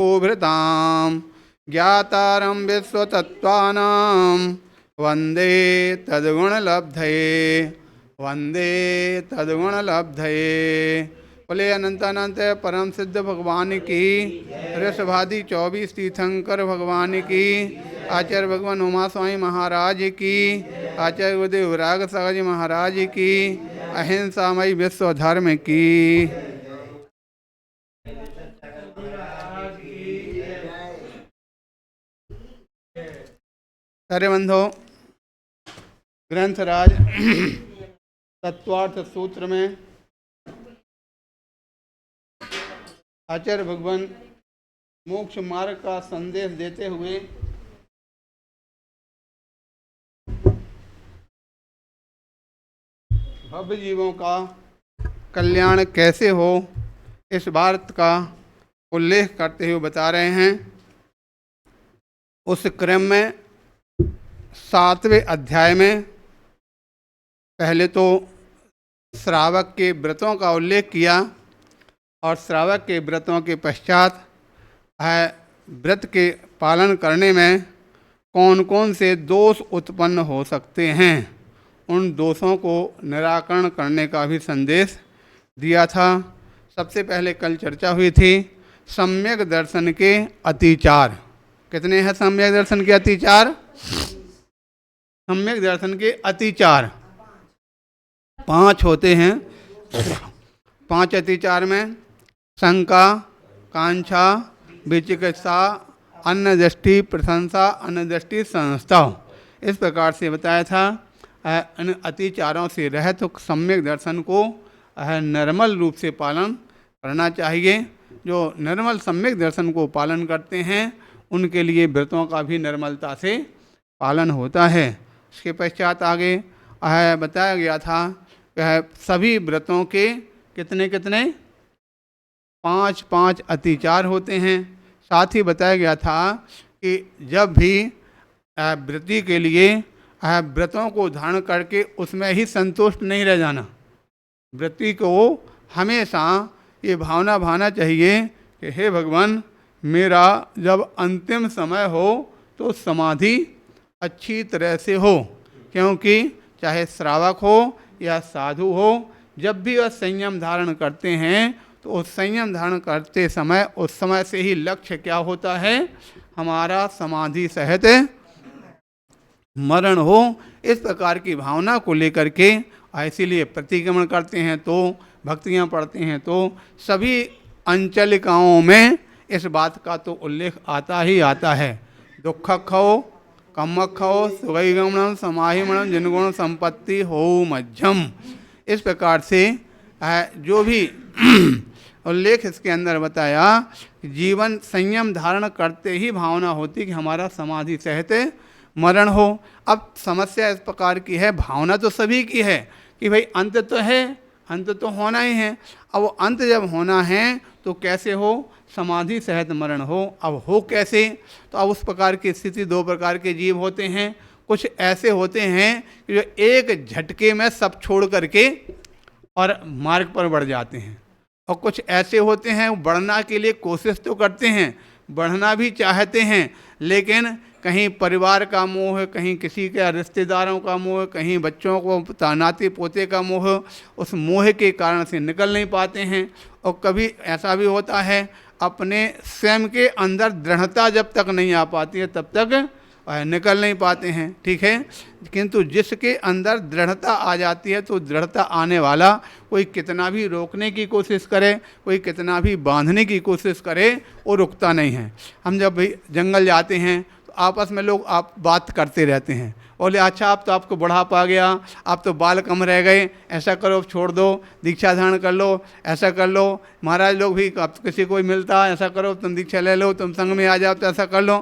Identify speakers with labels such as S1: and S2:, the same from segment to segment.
S1: भृतां ज्ञातारं विश्वतत्त्वानां वन्दे तद्गुणलब्धये बोले अनंतानंत परम सिद्ध भगवान की, ऋषभादि 24 तीर्थंकर भगवान की, आचार्य भगवान उमा स्वामी महाराज की, आचार्य गुरुदेव राग सागर जी महाराज की, अहिंसामयी विश्व धर्म की। सारे बंधो, ग्रंथराज तत्वार्थ सूत्र में आचार्य भगवान मोक्ष मार्ग का संदेश देते हुए भव्य जीवों का कल्याण कैसे हो इस बात का उल्लेख करते हुए बता रहे हैं। उस क्रम में 7वें अध्याय में पहले तो श्रावक के व्रतों का उल्लेख किया और श्रावक के व्रतों के पश्चात व्रत के पालन करने में कौन कौन से दोष उत्पन्न हो सकते हैं, उन दोषों को निराकरण करने का भी संदेश दिया था। सबसे पहले कल चर्चा हुई थी सम्यक दर्शन के अतिचार। कितने हैं सम्यक दर्शन के अतिचार? सम्यक दर्शन के अतिचार 5 होते हैं। 5 अतिचार में शंका, कांक्षा, विचिकित्सा, अन्य दृष्टि प्रशंसा, अन्य दृष्टि संस्था, इस प्रकार से बताया था। इन अतिचारों से रहित तो सम्यक दर्शन को निर्मल रूप से पालन करना चाहिए। जो निर्मल सम्यक दर्शन को पालन करते हैं उनके लिए व्रतों का भी निर्मलता से पालन होता है। इसके पश्चात आगे बताया गया था कि सभी व्रतों के कितने 5 अतिचार होते हैं। साथ ही बताया गया था कि जब भी व्रती के लिए व्रतों को धारण करके उसमें ही संतुष्ट नहीं रह जाना, व्रती को हमेशा ये भावना भाना चाहिए कि हे भगवान, मेरा जब अंतिम समय हो तो समाधि अच्छी तरह से हो। क्योंकि चाहे श्रावक हो या साधु हो, जब भी वह संयम धारण करते हैं तो उस संयम धारण करते समय उस समय से ही लक्ष्य क्या होता है, हमारा समाधि सहित मरण हो। इस प्रकार की भावना को लेकर के इसीलिए प्रतिक्रमण करते हैं तो भक्तियाँ पढ़ते हैं तो सभी अंचलिकाओं में इस बात का तो उल्लेख आता ही आता है। दुख खो कम खो सुगमनम समाहिमणम जिनगुण संपत्ति हो मध्यम। इस प्रकार से जो भी उल्लेख इसके अंदर बताया, जीवन संयम धारण करते ही भावना होती कि हमारा समाधि सहित मरण हो। अब समस्या इस प्रकार की है, भावना तो सभी की है कि भाई अंत तो है, अंत तो होना ही है। अब वो अंत जब होना है तो कैसे हो, समाधि सहित मरण हो। अब हो कैसे? तो अब उस प्रकार की स्थिति 2 प्रकार के जीव होते हैं। कुछ ऐसे होते हैं कि जो एक झटके में सब छोड़ करके और मार्ग पर बढ़ जाते हैं, और कुछ ऐसे होते हैं वो बढ़ना के लिए कोशिश तो करते हैं, बढ़ना भी चाहते हैं, लेकिन कहीं परिवार का मोह, कहीं किसी के रिश्तेदारों का मोह, कहीं बच्चों को नाते पोते का मोह, उस मोह के कारण से निकल नहीं पाते हैं। और कभी ऐसा भी होता है अपने स्वयं के अंदर दृढ़ता जब तक नहीं आ पाती है तब तक निकल नहीं पाते हैं, ठीक है। किंतु जिसके अंदर दृढ़ता आ जाती है तो दृढ़ता आने वाला कोई कितना भी रोकने की कोशिश करे, कोई कितना भी बांधने की कोशिश करे, वो रुकता नहीं है। हम जब भी जंगल जाते हैं तो आपस में लोग आप बात करते रहते हैं, बोले अच्छा अब तो आपको बुढ़ापा आ गया, आप तो बाल कम रह गए, ऐसा करो छोड़ दो, दीक्षा धारण कर लो, ऐसा कर लो। महाराज लोग भी अब किसी को मिलता ऐसा करो, तुम दीक्षा ले लो, तुम संग में आ जाओ तो ऐसा कर लो।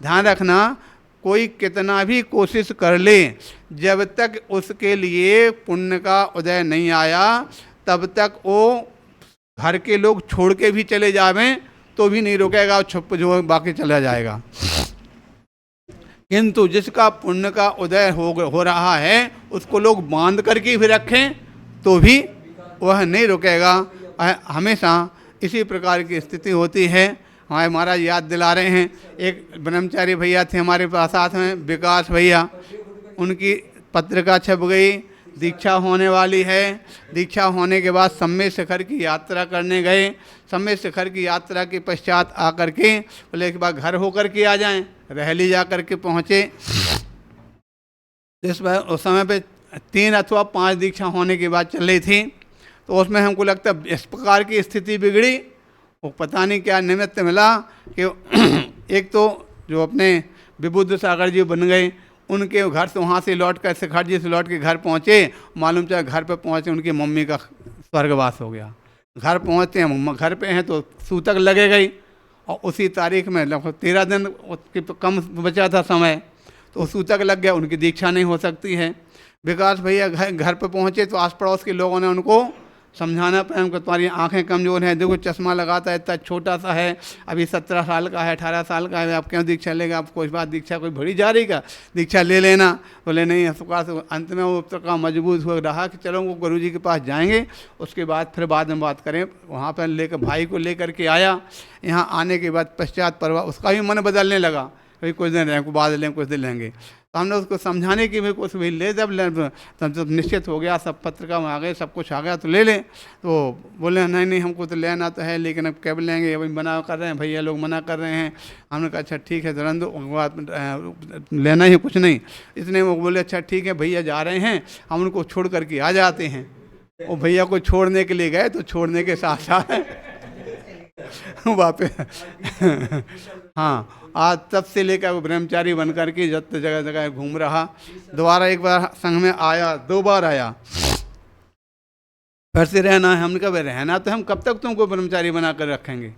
S1: ध्यान रखना, कोई कितना भी कोशिश कर ले, जब तक उसके लिए पुण्य का उदय नहीं आया तब तक वो घर के लोग छोड़ के भी चले जावें तो भी नहीं रुकेगा, छुप जो बाकी चला जाएगा। किंतु जिसका पुण्य का उदय हो रहा है उसको लोग बांध करके भी रखें तो भी वह नहीं रुकेगा। हमेशा इसी प्रकार की स्थिति होती है। हमारे महाराज याद दिला रहे हैं। एक ब्रह्मचारी भैया थे हमारे पास साथ में, विकास भैया, उनकी पत्रिका छप गई, दीक्षा होने वाली है। दीक्षा होने के बाद सम्मेद शिखर की यात्रा करने गए। सम्मेद शिखर की यात्रा के पश्चात आकर के बोले एक बार घर होकर के आ जाएं, रहली जा कर के पहुँचे। उस समय पे 3 अथवा 5 दीक्षा होने के बाद चल रही थी, तो उसमें हमको लगता इस प्रकार की स्थिति बिगड़ी, वो पता नहीं क्या निमित्त मिला कि एक तो जो अपने विबुद्ध सागर जी बन गए, उनके घर से वहाँ से लौट कर शिखर जी से लौट के घर पहुँचे, मालूम चला घर पे पहुँचे उनकी मम्मी का स्वर्गवास हो गया। घर पहुँचते हैं, घर पे हैं तो सूतक लगे गई, और उसी तारीख में लगभग 13 दिन उसके कम बचा था समय, तो सूतक लग गया, उनकी दीक्षा नहीं हो सकती है। विकास भैया घर पे पहुँचे तो आस पड़ोस के लोगों ने उनको समझाना पड़ा, उनको तुम्हारी आंखें कमज़ोर हैं, देखो चश्मा लगाता है, इतना छोटा सा है, अभी 17 साल का है, 18 साल का है, आप क्यों दीक्षा लेगा, आप कोई बात दीक्षा कोई बड़ी जा रही का, दीक्षा ले लेना। बोले नहीं, अंत में वो का मजबूत हो रहा कि चलो वो गुरु जी के पास जाएंगे, उसके बाद फिर बाद में बात करें। वहाँ पर लेकर भाई को लेकर के आया। यहाँ आने के बाद पश्चात परवा उसका भी मन बदलने लगा, भाई कुछ दिन रहें, बाद लें, कुछ दिन लेंगे। तो हमने उसको समझाने की भी कुछ भी ले, जब तब निश्चित हो गया, सब पत्रिका में आ गए, सब कुछ आ गया तो ले लें। तो बोले नहीं नहीं हमको तो लेना तो है, लेकिन अब कब लेंगे, अभी मना कर रहे हैं, भैया लोग मना कर रहे हैं। हमने कहा अच्छा ठीक है तुरंत लेना ही कुछ नहीं। इसने वो बोले अच्छा ठीक है भैया जा रहे हैं, हम उनको छोड़ करके आ जाते हैं। वो भैया को छोड़ने के लिए गए तो छोड़ने के साथ साथ वापस हाँ, आज तब से लेकर वो ब्रह्मचारी बन करके जब जगह जगह घूम रहा। दोबारा एक बार संघ में आया, 2 बार आया, फिर से रहना है। हमने कहा रहना तो हम कब तक तुमको ब्रह्मचारी बना कर रखेंगे,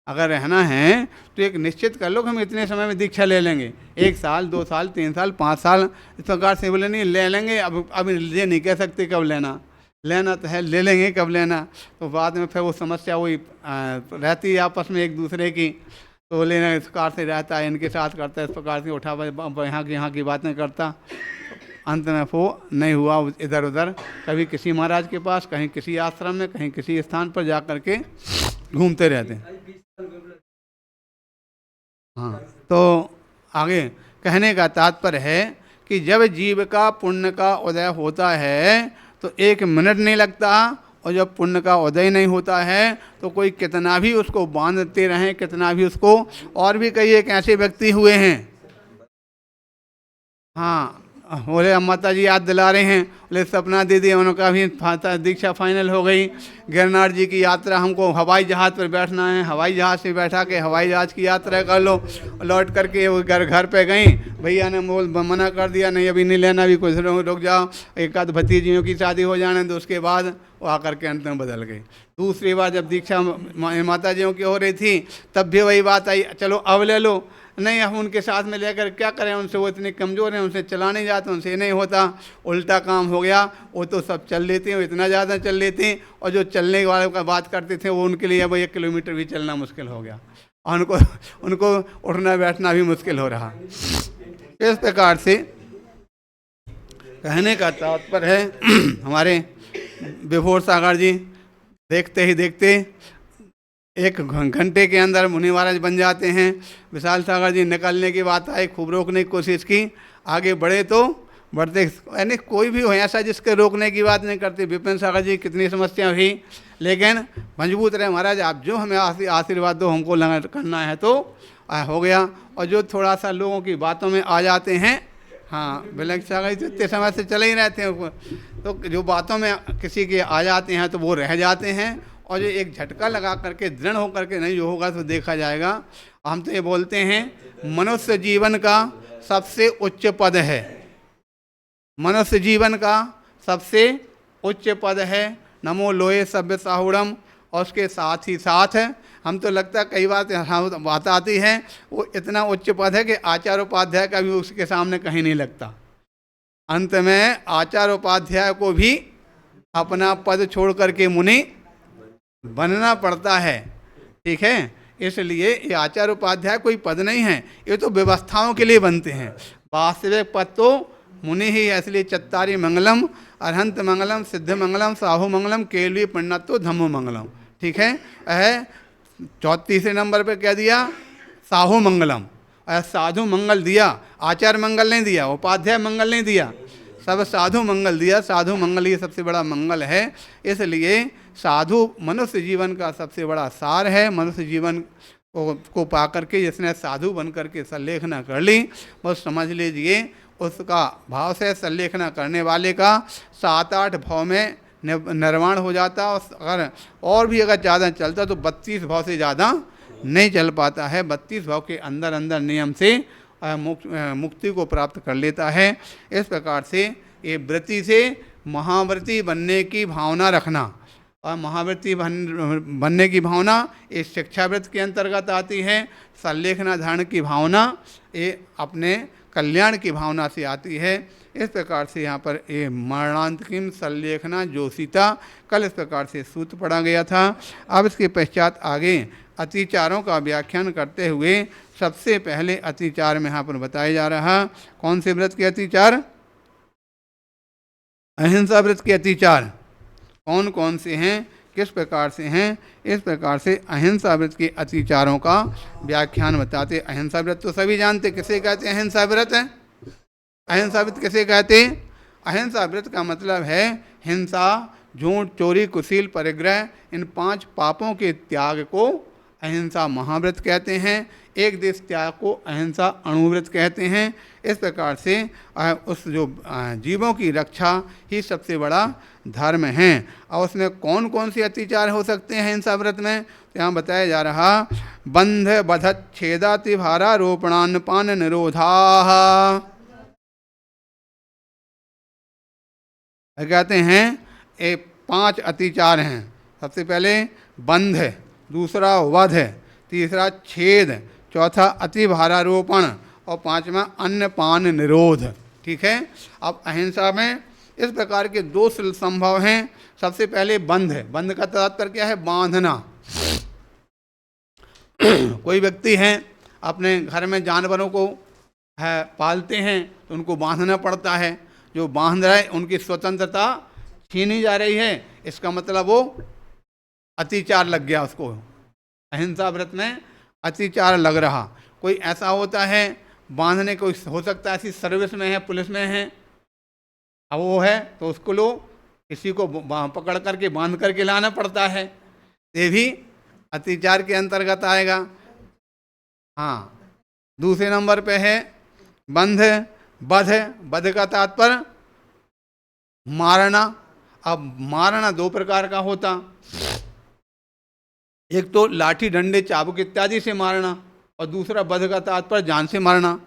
S1: अगर रहना है तो एक निश्चित कर लो कि हम इतने समय में दीक्षा ले लेंगे, 1 साल 2 साल 3 साल 5 साल, इस प्रकार से बोले नहीं ले लेंगे। अब ये नहीं कह सकते कब लेना, लेना तो है ले लेंगे, कब लेना। तो बाद में फिर वो समस्या वही रहती है आपस में एक दूसरे की। तो बोले ना इस प्रकार से रहता है, इनके साथ करता है, इस प्रकार से उठा यहाँ की बातें करता। अंत में वो नहीं हुआ, इधर उधर कभी किसी महाराज के पास, कहीं किसी आश्रम में, कहीं किसी स्थान पर जा कर के घूमते रहते। हाँ, तो आगे कहने का तात्पर्य है कि जब जीव का पुण्य का उदय होता है तो 1 मिनट नहीं लगता, और जब पुण्य का उदय नहीं होता है तो कोई कितना भी उसको बांधते रहें, कितना भी उसको। और भी कई एक ऐसे व्यक्ति हुए हैं, हाँ बोले माता जी याद दिला रहे हैं, बोले सपना दीदी उनका भी दीक्षा फाइनल हो गई। गिरनार जी की यात्रा, हमको हवाई जहाज़ पर बैठना है, हवाई जहाज़ से बैठा के हवाई जहाज़ की यात्रा कर लो। लौट करके वो घर पे गई, भैया ने मना कर दिया, नहीं अभी नहीं लेना, अभी कुछ रुक जाओ, एक आध भतीजियों की शादी हो जाने तो उसके बाद वो आकर के अंत में बदल गई। दूसरी बार जब दीक्षा माता जियों की हो रही थी तब भी वही बात आई, चलो अब ले लो, नहीं हम उनके साथ में लेकर क्या करें, उनसे वो इतने कमज़ोर हैं, उनसे चला नहीं जाता, उनसे नहीं होता। उल्टा काम हो गया, वो तो सब चल लेते हैं, वो इतना ज़्यादा चल लेते हैं, और जो चलने वाले का बात करते थे वो उनके लिए अब 1 किलोमीटर भी चलना मुश्किल हो गया, और उनको उठना बैठना भी मुश्किल हो रहा। इस प्रकार से कहने का तात्पर्य है हमारे विभोर सागर जी देखते ही देखते 1 घंटे के अंदर मुनि महाराज बन जाते हैं। विशाल सागर जी निकलने की बात आई, खूब रोकने की कोशिश की, आगे बढ़े तो बढ़ते, यानी कोई भी हो ऐसा जिसके रोकने की बात नहीं करते। विपिन सागर जी कितनी समस्या हुई, लेकिन मजबूत रहे, महाराज आप जो हमें आशीर्वाद दो, हमको करना है तो हो गया। और जो थोड़ा सा लोगों की बातों में आ जाते हैं, हाँ विलक सागर जी इतने समय से चले ही रहते हैं, तो जो बातों में किसी के आ जाते हैं तो वो रह जाते हैं, और जो एक झटका लगा करके दृढ़ होकर के नहीं जो होगा तो देखा जाएगा। हम तो ये बोलते हैं मनुष्य जीवन का सबसे उच्च पद है, मनुष्य जीवन का सबसे उच्च पद है नमो लोहे सभ्य साहुड़म। और उसके साथ ही साथ हम तो लगता है कई बार बात आती है, वो इतना उच्च पद है कि आचार्य उपाध्याय का भी उसके सामने कहीं नहीं लगता। अंत में आचार्य उपाध्याय को भी अपना पद छोड़ करके मुनि बनना पड़ता है, ठीक है। इसलिए ये आचार्य उपाध्याय कोई पद नहीं है, ये तो व्यवस्थाओं के लिए बनते हैं। वास्तविक पद तो मुनि ही है, इसलिए चत्तारी मंगलम, अरहंत मंगलम, सिद्ध मंगलम, साहु मंगलम, केलवी पंडितो धम्म मंगलम, ठीक है। तीसरे नंबर पे क्या दिया, साहू मंगलम। साधु मंगल दिया, आचार्य मंगल नहीं दिया, उपाध्याय मंगल नहीं दिया, सब साधु मंगल दिया। साधु मंगल ये सबसे बड़ा मंगल है। इसलिए साधु मनुष्य जीवन का सबसे बड़ा सार है। मनुष्य जीवन को पा करके जिसने साधु बन करके संलेखना कर ली, बस समझ लीजिए उसका भाव से संलेखना करने वाले का 7-8 भाव में निर्माण हो जाता। अगर और भी अगर ज़्यादा चलता तो 32 भाव से ज़्यादा नहीं चल पाता है। 32 भाव के अंदर अंदर नियम से मुक्ति को प्राप्त कर लेता है। इस प्रकार से ये व्रति से महाव्रती बनने की भावना रखना, और महाव्रती बनने की भावना ये शिक्षाव्रत के अंतर्गत आती है। संलेखना धारण की भावना ये अपने कल्याण की भावना से आती है। इस प्रकार से यहाँ पर ये मरणांतिम संलेखना जोशिता, कल इस प्रकार से सूत्र पढ़ा गया था। अब इसके पश्चात आगे अतिचारों का व्याख्यान करते हुए सबसे पहले अतिचार में यहाँ पर बताया जा रहा, कौन से व्रत के अतिचार, अहिंसा व्रत के अतिचार कौन कौन से हैं, किस प्रकार से हैं। इस प्रकार से अहिंसा व्रत के अतिचारों का व्याख्यान बताते। अहिंसा व्रत तो सभी जानते, किसे कहते हैं अहिंसा व्रत है। अहिंसा व्रत किसे कहते, अहिंसा व्रत का मतलब है हिंसा, झूठ, चोरी, कुशील, परिग्रह, इन 5 पापों के त्याग को अहिंसा महाव्रत कहते हैं। एक देश त्याग को अहिंसा अणुव्रत कहते हैं। इस प्रकार से उस जो जीवों की रक्षा ही सबसे बड़ा धर्म है। और उसमें कौन कौन से अत्याचार हो सकते हैं अहिंसा व्रत में, तो यहाँ बताया जा रहा, बंध बधत छेदाति भारारोपणान पान निरोधा। कहते हैं ये 5 अतिचार हैं। सबसे पहले बंध है, दूसरा वध है, तीसरा छेद, चौथा अति भारारोपण और 5वां अन्न पान निरोध। ठीक है। अब अहिंसा में इस प्रकार के 2 संभव हैं। सबसे पहले बंध है। बंध का तात्पर्य क्या है, बांधना। कोई व्यक्ति हैं अपने घर में जानवरों को है पालते हैं तो उनको बांधना पड़ता है। जो बांध रहा है उनकी स्वतंत्रता छीनी जा रही है, इसका मतलब वो अतिचार लग गया उसको। अहिंसा व्रत में अतिचार लग रहा। कोई ऐसा होता है बांधने को, हो सकता है ऐसी सर्विस में है, पुलिस में है, अब वो है तो उसको लो किसी को पकड़ करके बांध करके लाना पड़ता है, ये भी अतिचार के अंतर्गत आएगा। हाँ, दूसरे नंबर पे है बंध बध। बध का तात्पर्य मारना। अब मारना 2 प्रकार का होता, एक तो लाठी डंडे चाबुक इत्यादि से मारना और दूसरा बध का तात्पर्य जान से मारना।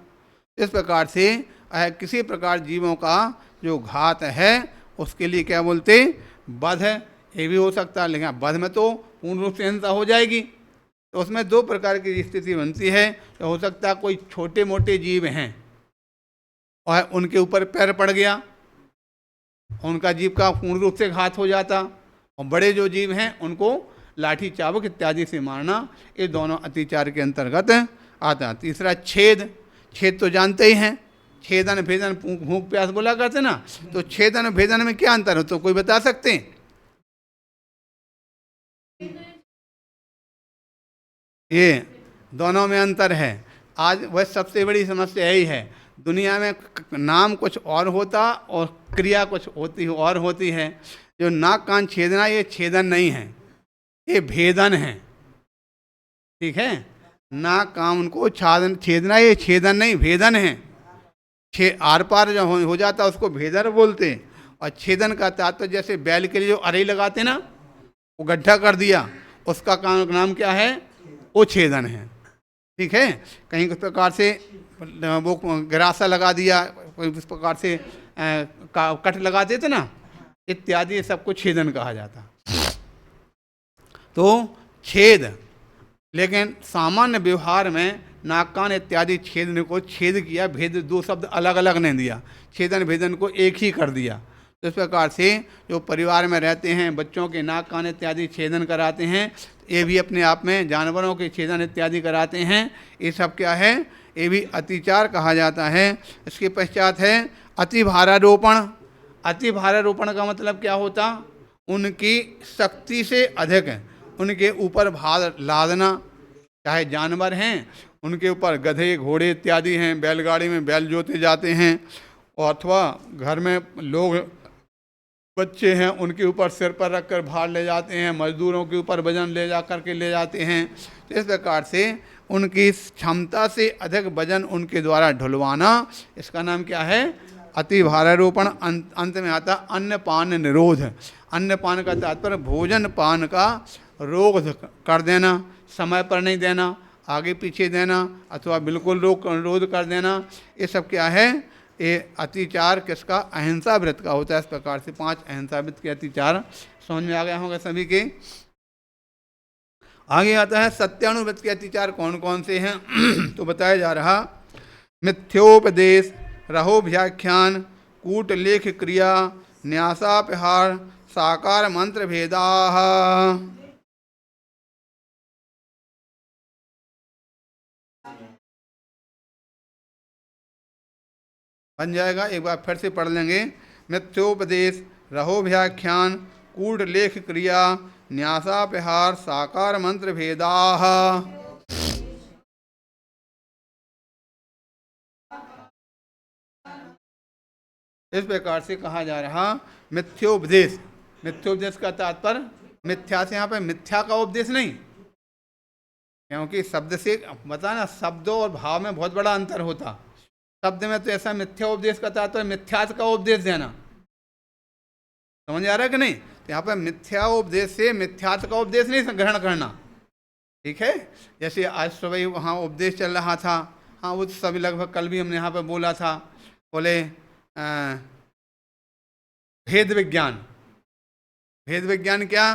S1: इस प्रकार से किसी प्रकार जीवों का जो घात है उसके लिए क्या बोलते, बध है। ये भी हो सकता है, लेकिन बध में तो पूर्ण रूप से हिंसा हो जाएगी। तो उसमें 2 प्रकार की स्थिति बनती है। तो हो सकता है कोई छोटे मोटे जीव हैं और उनके ऊपर पैर पड़ गया, उनका जीव का पूर्ण रूप से घात हो जाता, और बड़े जो जीव हैं उनको लाठी चाबुक इत्यादि से मारना, ये दोनों अतिचार के अंतर्गत आता। तीसरा छेद। छेद तो जानते ही हैं, छेदन भेदन भूख प्यास बोला करते ना, तो छेदन भेदन में क्या अंतर हो, तो कोई बता सकते हैं? ये दोनों में अंतर है। आज वह सबसे बड़ी समस्या यही है, दुनिया में नाम कुछ और होता और क्रिया कुछ होती और होती है। जो नाक कान छेदना ये छेदन नहीं है, ये भेदन है। ठीक है, नाक कान उनको छेदना ये छेदन नहीं भेदन है। आर पार जो हो जाता उसको भेदन बोलते। और छेदन का तात्पर्य जैसे बैल के लिए जो अरई लगाते ना, वो गड्ढा कर दिया, उसका नाम क्या है, वो छेदन है। ठीक है, कहीं किस प्रकार से वो ग्रासा लगा दिया, इस प्रकार से कट लगा देते ना, इत्यादि सबको छेदन कहा जाता। तो छेद, लेकिन सामान्य व्यवहार में नाक कान इत्यादि छेदने को छेद किया, भेद 2 शब्द अलग अलग नहीं दिया, छेदन भेदन को एक ही कर दिया। तो इस प्रकार से जो परिवार में रहते हैं बच्चों के नाक कान इत्यादि छेदन कराते हैं, ये भी अपने आप में जानवरों के छेदन इत्यादि कराते हैं। ये सब क्या है, ये भी अतिचार कहा जाता है। इसके पश्चात है अति भारारोपण। अति भारारोपण का मतलब क्या होता, उनकी शक्ति से अधिक उनके ऊपर भार लादना, चाहे जानवर हैं उनके ऊपर गधे घोड़े इत्यादि हैं, बैलगाड़ी में बैल जोते जाते हैं, और अथवा घर में लोग बच्चे हैं उनके ऊपर सिर पर रखकर भार ले जाते हैं, मजदूरों के ऊपर वजन ले जा कर के ले जाते हैं। तो इस प्रकार से उनकी क्षमता से अधिक वजन उनके द्वारा ढुलवाना, इसका नाम क्या है? अति भारारोपण। अंत में आता अन्नपान निरोध। अन्नपान का तात्पर्य भोजन पान का रोध कर देना, समय पर नहीं देना, आगे पीछे देना, अथवा बिल्कुल रोध कर देना। ये सब क्या है? ये अतिचार किसका? अहिंसा व्रत का होता है। इस प्रकार से 5 अहिंसा व्रत के अतिचार समझ में आ गया होगा सभी के। आगे आता है सत्यानुव्रत के अतिचार कौन कौन से हैं? तो बताया जा रहा, मिथ्योपदेश, रहोव्याख्यान, कूटलेख क्रिया, न्यासापहार, साकार मंत्र भेदाः। बन जाएगा, एक बार फिर से पढ़ लेंगे। मिथ्योपदेश, रहोव्याख्यान, कूटलेख क्रिया, न्यासापहार, साकार मंत्र भेदाः। इस प्रकार से कहा जा रहा मिथ्योपदेश। मिथ्योपदेश का तात्पर्य मिथ्या से यहाँ पे मिथ्या का उपदेश नहीं, क्योंकि शब्द से बताना, शब्दों और भाव में बहुत बड़ा अंतर होता। शब्द में तो ऐसा मिथ्या उपदेश का तात्पर्य मिथ्या का उपदेश देना, समझ आ रहा है कि नहीं? तो यहाँ पर मिथ्या उपदेश से मिथ्या का उपदेश नहीं ग्रहण करना, ठीक है? जैसे आज सुबह वहाँ उपदेश चल रहा था, हाँ वो सभी लगभग कल भी हमने यहाँ पर बोला था, बोले भेद विज्ञान। भेद विज्ञान क्या?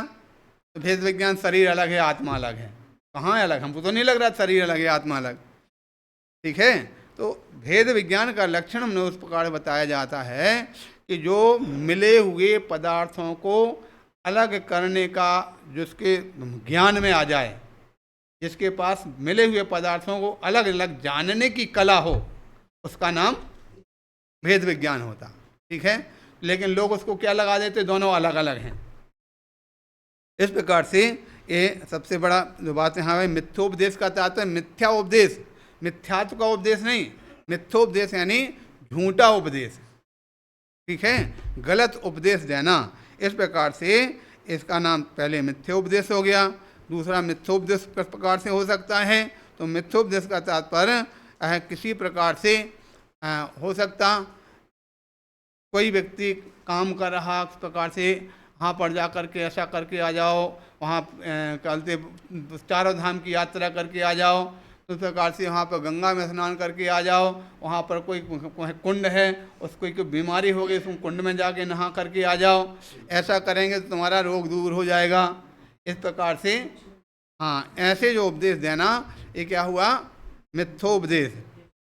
S1: तो भेद विज्ञान शरीर अलग है आत्मा अलग है। कहाँ अलग? हमको तो नहीं लग रहा शरीर अलग है आत्मा अलग, ठीक है? तो भेद विज्ञान का लक्षण हमने उस प्रकार बताया जाता है कि जो मिले हुए पदार्थों को अलग करने का, जिसके ज्ञान में आ जाए, जिसके पास मिले हुए पदार्थों को अलग अलग जानने की कला हो, उसका नाम भेद विज्ञान होता, ठीक है? लेकिन लोग उसको क्या लगा देते? दोनों अलग अलग हैं। इस प्रकार से ये सबसे बड़ा जो बात यहाँ है, मिथ्योपदेश का तात्पर्य मिथ्या उपदेश, मिथ्यात्व का उपदेश नहीं, मिथ्योपदेश यानी झूठा उपदेश, ठीक है? गलत उपदेश देना। इस प्रकार से इसका नाम पहले मिथ्योपदेश हो गया। दूसरा मिथ्योपदेश किस प्रकार से हो सकता है? तो मिथ्योपदेश का तात्पर्य किसी प्रकार से हो सकता, कोई व्यक्ति काम कर रहा, इस प्रकार से वहाँ पर जा करके ऐसा करके आ जाओ, वहाँ कहते चारों धाम की यात्रा करके आ जाओ, तो इस प्रकार से वहाँ पर गंगा में स्नान करके आ जाओ, वहाँ पर कोई कुंड है, उसको कोई बीमारी हो गई, उस कुंड में जाके नहा करके आ जाओ, ऐसा करेंगे तो तुम्हारा रोग दूर हो जाएगा। इस प्रकार से हाँ, ऐसे जो उपदेश देना, ये क्या हुआ? मिथ्योपदेश,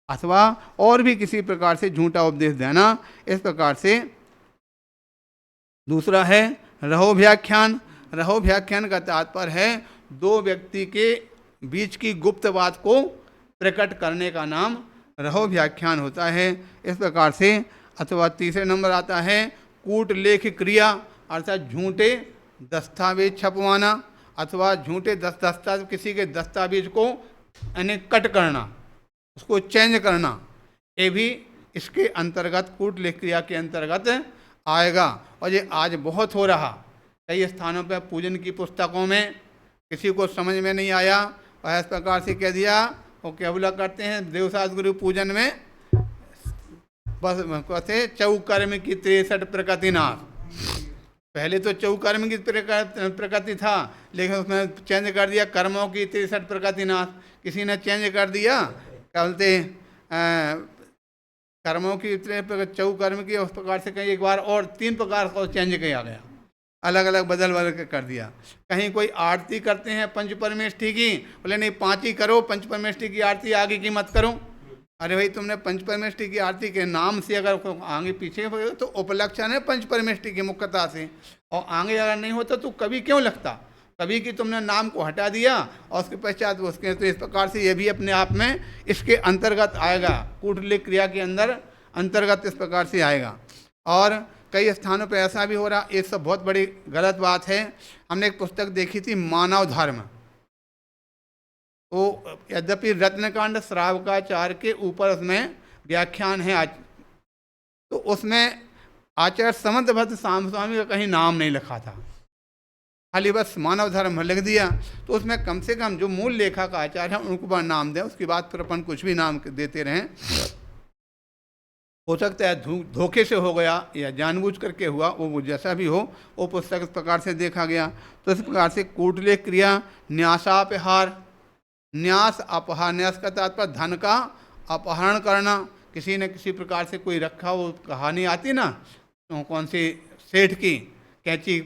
S1: अथवा और भी किसी प्रकार से झूठा उपदेश देना। इस प्रकार से दूसरा है रहोव्याख्यान। रहोव्याख्यान का तात्पर्य है दो व्यक्ति के बीच की गुप्त बात को प्रकट करने का नाम रहोव्याख्यान होता है। इस प्रकार से अथवा तीसरे नंबर आता है कूटलेख क्रिया, अर्थात झूठे दस्तावेज छपवाना, अथवा झूठे दस्तावेज किसी के दस्तावेज को यानी कट करना, उसको चेंज करना, ये भी इसके अंतर्गत कूटलेख क्रिया के अंतर्गत आएगा। और ये आज बहुत हो रहा, कई स्थानों पर पूजन की पुस्तकों में किसी को समझ में नहीं आया और इस प्रकार से कह दिया, वो क्या बोला करते हैं देवसाद गुरु पूजन में, बस कहते चौकर्म की 63 प्रकृति नाश। पहले तो चौकर्म की प्रकृति था, लेकिन उसमें चेंज कर दिया कर्मों की 63 प्रकृति नाश। किसी ने चेंज कर दिया, क्या बोलते कर्मों की चौकर्म की, उस प्रकार से कहीं एक बार और 3 प्रकार को चेंज किया गया, अलग अलग बदल बदल कर दिया। कहीं कोई आरती करते हैं पंच परमेष्ठी की, बोले नहीं 5 ही करो, पंच परमेष्ठी की आरती आगे की मत करो। अरे भाई तुमने पंच परमेष्ठी की आरती के नाम से अगर आगे पीछे हो तो उपलक्षण है पंच परमेष्ठी की मुख्यता से, और आगे अगर नहीं होता तो कभी क्यों लगता? कभी कि तुमने नाम को हटा दिया और उसके पश्चात उसके, तो इस प्रकार से ये भी अपने आप में इसके अंतर्गत आएगा, कूटलेख क्रिया के अंतर्गत इस प्रकार से आएगा। और कई स्थानों पर ऐसा भी हो रहा, ये सब बहुत बड़ी गलत बात है। हमने एक पुस्तक देखी थी मानव धर्म, तो यद्यपि रत्नकांड श्रावकाचार्य के ऊपर उसमें व्याख्यान है आज, तो उसमें आचार्य समंत भट्ट स्वामी का कहीं नाम नहीं लिखा था, खाली बस मानव धर्म लिख दिया। तो उसमें कम से कम जो मूल लेखक आचार्य हैं उनको बार नाम दें, उसके बाद फिर अपन कुछ भी नाम देते रहें। हो सकता है धोखे से हो गया या जानबूझ करके हुआ, वो जैसा भी हो, वो पुस्तक इस प्रकार से देखा गया। तो इस प्रकार से कूटलेख क्रिया, न्यासापहार, न्यास अपहार, न्यास का तात्पर्य धन का अपहरण करना, किसी न किसी प्रकार से कोई रखा, वो कहानी आती ना तो कौन सी सेठ की कैंची,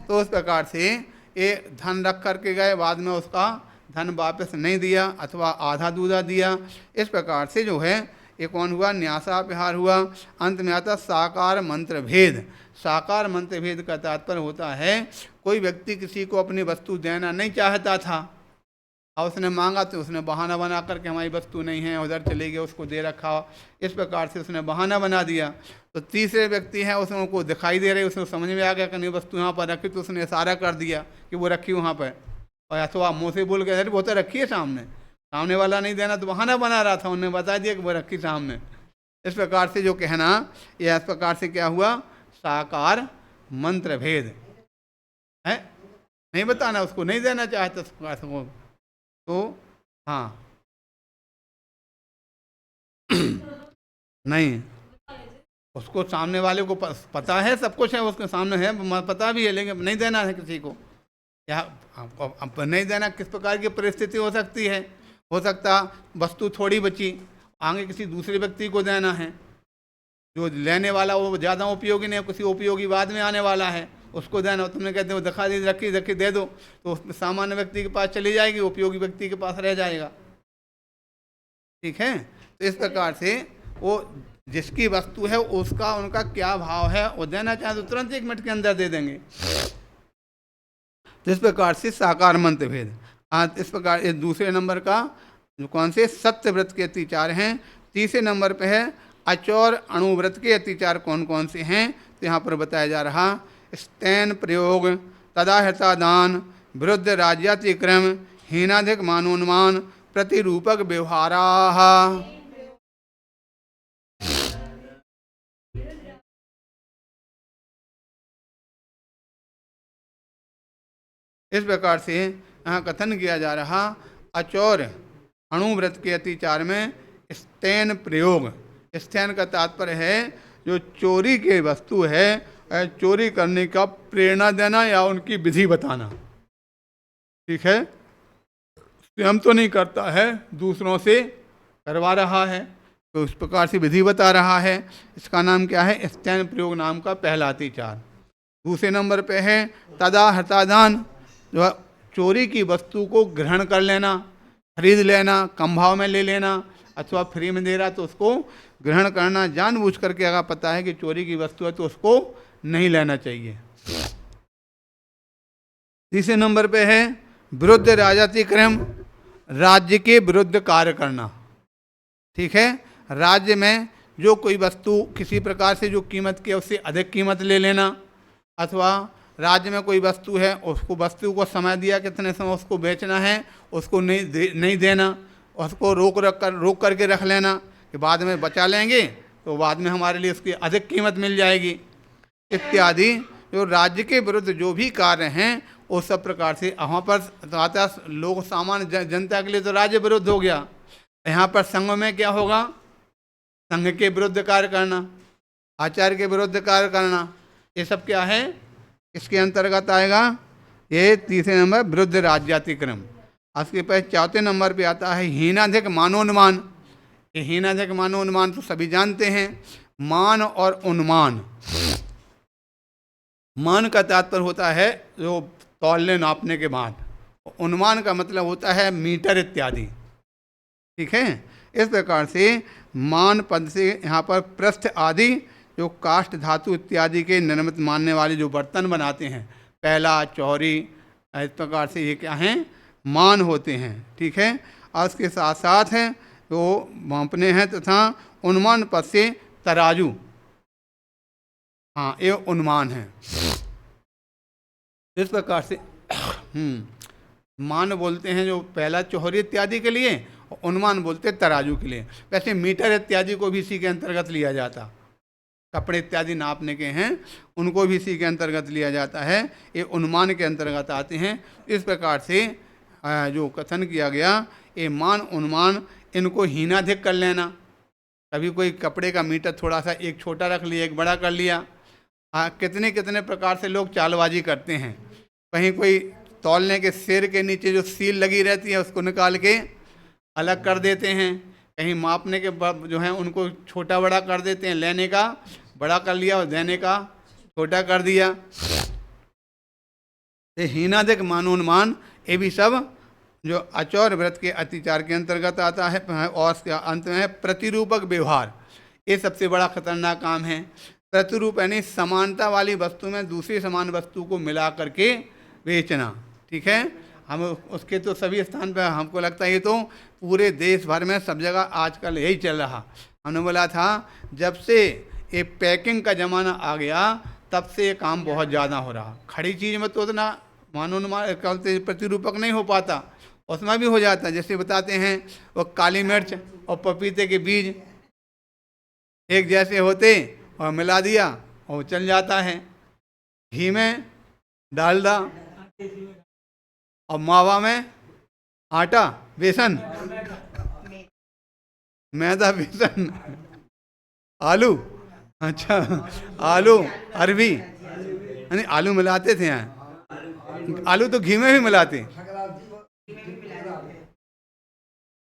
S1: तो उस प्रकार से ये धन रख करके गए, बाद में उसका धन वापस नहीं दिया अथवा आधा दूधा दिया, इस प्रकार से जो है ये कौन हुआ, न्यासापहार हुआ। अंत में आता साकार मंत्र भेद। साकार मंत्र भेद का तात्पर्य होता है कोई व्यक्ति किसी को अपनी वस्तु देना नहीं चाहता था और उसने मांगा तो उसने बहाना बना करके हमारी वस्तु नहीं है, उधर चले गए, उसको दे रखा, इस प्रकार से उसने बहाना बना दिया। तो तीसरे व्यक्ति है, उसको दिखाई दे रही, उसको समझ में आ गया कि नहीं वस्तु यहाँ पर रखी, तो उसने इशारा कर दिया कि वो रखी वहाँ पर, और अथवा मुँह से बोल के अरे वो तो रखी है सामने, सामने वाला नहीं देना तो बहाना बना रहा था, उन्होंने बता दिया कि वो रखी सामने। इस प्रकार से जो कहना, यह इस प्रकार से क्या हुआ, साकार मंत्र भेद है, नहीं बताना, उसको नहीं देना चाहता तो हाँ नहीं, उसको सामने वाले को पता है, सब कुछ है उसके सामने है, पता भी है, लेकिन नहीं देना है किसी को, या नहीं देना किस प्रकार की परिस्थिति हो सकती है, हो सकता वस्तु थोड़ी बची, आगे किसी दूसरे व्यक्ति को देना है, जो लेने वाला वो ज़्यादा उपयोगी नहीं है, किसी उपयोगी बाद में आने वाला है, उसको देना। तुमने कहते हो दिखा दी, रखी रखी दे दो, तो सामान्य व्यक्ति के पास चली जाएगी, उपयोगी व्यक्ति के पास रह जाएगा। ठीक है, तो इस प्रकार से वो जिसकी वस्तु है उसका उनका क्या भाव है, वो देना चाहे तो तुरंत 1 मिनट के अंदर दे देंगे। तो इस प्रकार से साकार मंत्र भेद। इस प्रकार इस दूसरे नंबर का जो कौन से सत्यव्रत के अतिचार हैं। तीसरे नंबर पे है अचौर अणुव्रत के अतिचार कौन कौन से हैं, तो यहाँ पर बताया जा रहा, स्तैन प्रयोग, तदाहता दान, विरुद्ध राज्यातिक्रम, हीनाधिक मानोन्मान, प्रतिरूपक व्यवहारा। इस प्रकार से यहाँ कथन किया जा रहा, अचौर अणुव्रत के अतिचार में स्तैन प्रयोग। स्तैन का तात्पर्य है जो चोरी के वस्तु है, चोरी करने का प्रेरणा देना या उनकी विधि बताना। ठीक है, स्वयं तो नहीं करता है, दूसरों से करवा रहा है, तो इस प्रकार से विधि बता रहा है। इसका नाम क्या है, स्तैन प्रयोग नाम का पहला अतिचार। दूसरे नंबर पे है तदा हतादान, जो चोरी की वस्तु को ग्रहण कर लेना, खरीद लेना, कम भाव में ले लेना, अथवा फ्री में दे रहा तो उसको ग्रहण करना, जानबूझ करके अगर पता है कि चोरी की वस्तु है तो उसको नहीं लेना चाहिए। तीसरे नंबर पे है विरुद्ध राज्यातिक्रम, राज्य के विरुद्ध कार्य करना। ठीक है, राज्य में जो कोई वस्तु किसी प्रकार से जो कीमत की उससे अधिक कीमत ले लेना, अथवा राज्य में कोई वस्तु है उसको वस्तु को समय दिया कितने समय उसको बेचना है, उसको नहीं देना, उसको रोक करके रख लेना कि बाद में बचा लेंगे तो बाद में हमारे लिए उसकी अधिक कीमत मिल जाएगी इत्यादि। जो राज्य के विरुद्ध जो भी कार्य हैं वो सब प्रकार से वहाँ पर आता लोग सामान्य जनता के लिए तो राज्य विरुद्ध हो गया। यहाँ पर संघ में क्या होगा, संघ के विरुद्ध कार्य करना, आचार्य के विरुद्ध कार्य करना, ये सब क्या है, इसके अंतर्गत आएगा। ये तीसरे नंबर विरुद्ध राज्यातिक्रम। उसके पास चौथे नंबर पे आता है हीनाधिक मानोन्मान। ये हीनाधिक मानोन्मान तो सभी जानते हैं, मान और उन्मान। मान का तात्पर्य होता है जो तौलने नापने के बाद, उन्मान का मतलब होता है मीटर इत्यादि। ठीक है, इस प्रकार से मान पद से यहाँ पर पृष्ठ आदि जो काष्ठ धातु इत्यादि के निर्मित मानने वाले जो बर्तन बनाते हैं, पहला चौरी, इस प्रकार से ये क्या हैं, मान होते हैं। ठीक है, और उसके साथ साथ है तो मापने हैं तथा उन्मान पद से तराजू। हाँ, ये उन्मान है। इस प्रकार से मान बोलते हैं जो पहला चौहरी इत्यादि के लिए, और उन्मान बोलते हैं तराजू के लिए। वैसे मीटर इत्यादि को भी इसी के अंतर्गत लिया जाता, कपड़े इत्यादि नापने के हैं उनको भी इसी के अंतर्गत लिया जाता है, ये उन्मान के अंतर्गत आते हैं। इस प्रकार से जो कथन किया गया, ये मान उन्मान इनको हीनाधिक कर लेना। कभी कोई कपड़े का मीटर थोड़ा सा एक छोटा रख लिया, एक बड़ा कर लिया। कितने कितने प्रकार से लोग चालबाजी करते हैं। कहीं कोई तौलने के सिर के नीचे जो सील लगी रहती है उसको निकाल के अलग कर देते हैं, कहीं मापने के जो है उनको छोटा बड़ा कर देते हैं, लेने का बड़ा कर लिया और देने का छोटा कर दिया। ये हीनाधिक मानोन्मान ये भी सब जो अचौर व्रत के अतिचार के अंतर्गत आता है। और इसके अंत में है प्रतिरूपक व्यवहार। ये सबसे बड़ा खतरनाक काम है। प्रतिरूप यानी समानता वाली वस्तु में दूसरी समान वस्तु को मिला करके बेचना। ठीक है, हम उसके तो सभी स्थान पर हमको लगता है ये तो पूरे देश भर में सब जगह आजकल यही चल रहा। हमने बोला था जब से ये पैकिंग का ज़माना आ गया तब से ये काम बहुत ज़्यादा हो रहा। खड़ी चीज़ में तो उतना मानोन्मान प्रतिरूपक नहीं हो पाता, उसमें भी हो जाता। जैसे बताते हैं वो काली मिर्च और पपीते के बीज एक जैसे होते और मिला दिया और चल जाता है। घी में डालडा और मावा में आटा बेसन, मैदा बेसन, आलू, अच्छा आलू अरबी, यानी आलू मिलाते थे यहाँ। आलू तो घी में भी मिलाते,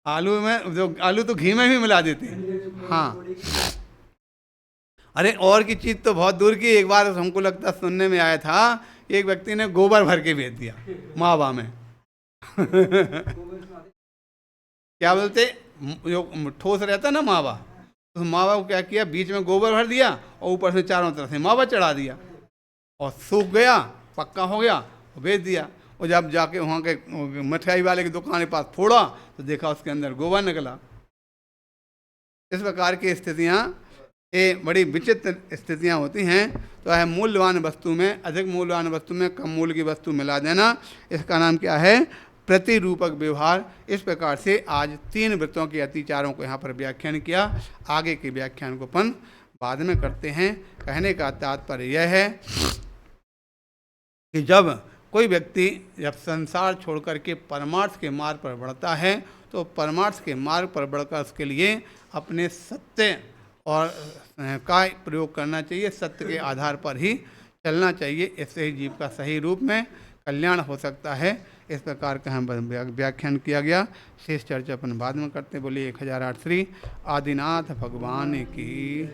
S1: आलू तो घी में भी मिला देते। हाँ, अरे और की चीज़ तो बहुत दूर की। एक बार हमको लगता सुनने में आया था एक व्यक्ति ने गोबर भर के बेच दिया मावा में क्या बोलते जो ठोस रहता ना मावा, उस मावा को क्या किया, बीच में गोबर भर दिया और ऊपर से चारों तरफ से मावा चढ़ा दिया और सूख गया, पक्का हो गया और बेच दिया। और जब जाके वहाँ के मिठाई वाले की दुकान के पास फोड़ा तो देखा उसके अंदर गोबर निकला। इस प्रकार की स्थितियाँ ये बड़ी विचित्र स्थितियाँ होती हैं। तो है मूल्यवान वस्तु में अधिक मूल्यवान वस्तु में कम मूल्य की वस्तु मिला देना, इसका नाम क्या है, प्रतिरूपक व्यवहार। इस प्रकार से आज 3 व्रतों के अतिचारों को यहाँ पर व्याख्यान किया। आगे के व्याख्यान को अपन बाद में करते हैं। कहने का तात्पर्य यह है कि जब कोई व्यक्ति जब संसार छोड़ करके परमार्थ के मार्ग पर बढ़ता है तो परमार्थ के मार्ग पर बढ़कर उसके लिए अपने सत्य और का प्रयोग करना चाहिए, सत्य के आधार पर ही चलना चाहिए। इससे ही जीव का सही रूप में कल्याण हो सकता है। इस प्रकार का हम व्याख्यान किया गया। शेष चर्चा अपन बाद में करते। बोलिए 1008 श्री आदिनाथ भगवान की।